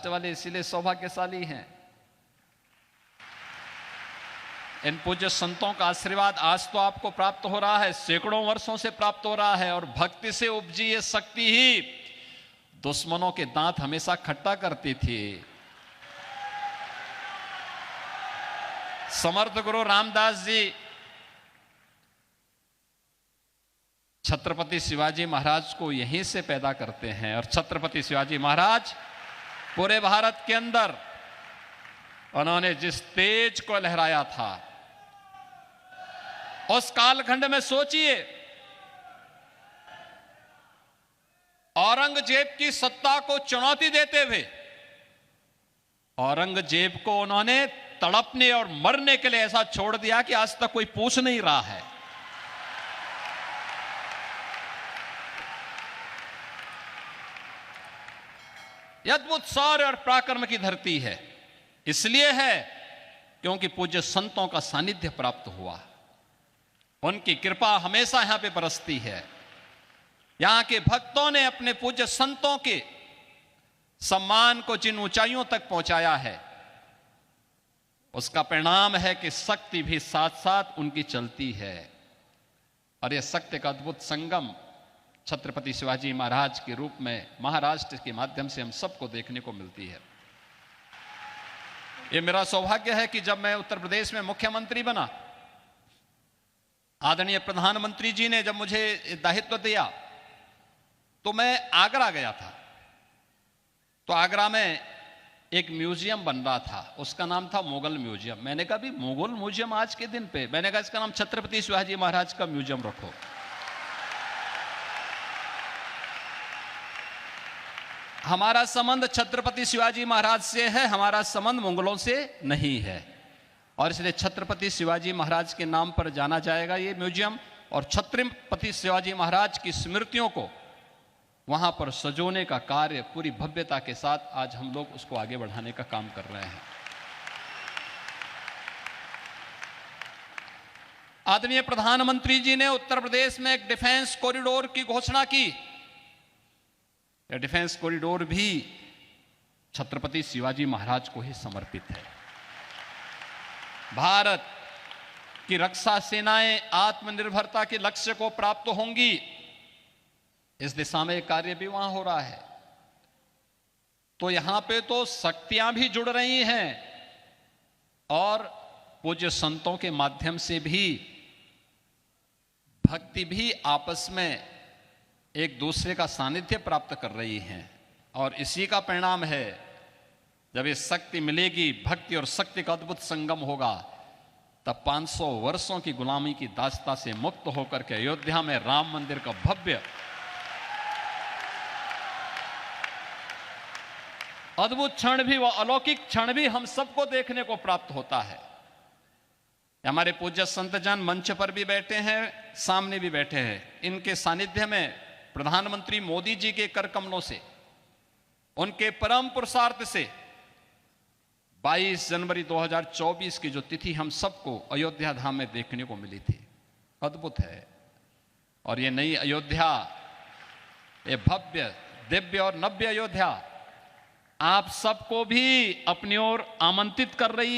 महाराष्ट्र वाले इसीलिए सौभाग्यशाली हैं। इन पूज्य संतों का आशीर्वाद आज तो आपको प्राप्त हो रहा है, सैकड़ों वर्षों से प्राप्त हो रहा है। और भक्ति से उपजी ये शक्ति ही दुश्मनों के दांत हमेशा खट्टा करती थी। समर्थ गुरु रामदास जी छत्रपति शिवाजी महाराज को यहीं से पैदा करते हैं। और छत्रपति शिवाजी महाराज पूरे भारत के अंदर उन्होंने जिस तेज को लहराया था, उस कालखंड में सोचिए, औरंगजेब की सत्ता को चुनौती देते हुए औरंगजेब को उन्होंने तड़पने और मरने के लिए ऐसा छोड़ दिया कि आज तक कोई पूछ नहीं रहा है। यह अद्भुत शौर्य और पराक्रम की धरती है। इसलिए है क्योंकि पूज्य संतों का सानिध्य प्राप्त हुआ, उनकी कृपा हमेशा यहां पे बरसती है। यहां के भक्तों ने अपने पूज्य संतों के सम्मान को जिन ऊंचाइयों तक पहुंचाया है, उसका परिणाम है कि शक्ति भी साथ साथ उनकी चलती है। और यह शक्ति का अद्भुत संगम छत्रपति शिवाजी महाराज के रूप में महाराष्ट्र के माध्यम से हम सबको देखने को मिलती है। यह मेरा सौभाग्य है कि जब मैं उत्तर प्रदेश में मुख्यमंत्री बना, आदरणीय प्रधानमंत्री जी ने जब मुझे दायित्व दिया, तो मैं आगरा गया था। तो आगरा में एक म्यूजियम बन रहा था, उसका नाम था मुगल म्यूजियम। मैंने कहा भी मुगल म्यूजियम आज के दिन पे, मैंने कहा इसका नाम छत्रपति शिवाजी महाराज का म्यूजियम रखो। हमारा संबंध छत्रपति शिवाजी महाराज से है, हमारा संबंध मुगलों से नहीं है। और इसलिए छत्रपति शिवाजी महाराज के नाम पर जाना जाएगा ये म्यूजियम। और छत्रपति शिवाजी महाराज की स्मृतियों को वहां पर सजोने का कार्य पूरी भव्यता के साथ आज हम लोग उसको आगे बढ़ाने का काम कर रहे हैं। आदरणीय प्रधानमंत्री जी ने उत्तर प्रदेश में एक डिफेंस कॉरिडोर की घोषणा की। यह डिफेंस कॉरिडोर भी छत्रपति शिवाजी महाराज को ही समर्पित है। भारत की रक्षा सेनाएं आत्मनिर्भरता के लक्ष्य को प्राप्त होंगी, इस दिशा में कार्य भी वहां हो रहा है। तो यहां पे तो शक्तियां भी जुड़ रही हैं और पूज्य संतों के माध्यम से भी भक्ति भी आपस में एक दूसरे का सानिध्य प्राप्त कर रही हैं। और इसी का परिणाम है, जब ये शक्ति मिलेगी, भक्ति और शक्ति का अद्भुत संगम होगा, तब 500 वर्षों की गुलामी की दास्ता से मुक्त होकर के अयोध्या में राम मंदिर का भव्य अद्भुत क्षण भी, वह अलौकिक क्षण भी हम सबको देखने को प्राप्त होता है। हमारे पूज्य संतजन मंच पर भी बैठे हैं, सामने भी बैठे हैं। इनके सानिध्य में प्रधानमंत्री मोदी जी के कर कमलों से, उनके परम पुरुषार्थ से 22 जनवरी 2024 की जो तिथि हम सबको अयोध्या धाम में देखने को मिली थी, अद्भुत है। और ये नई अयोध्या, ये भव्य दिव्य और नव्य अयोध्या आप सबको भी अपनी ओर आमंत्रित कर रही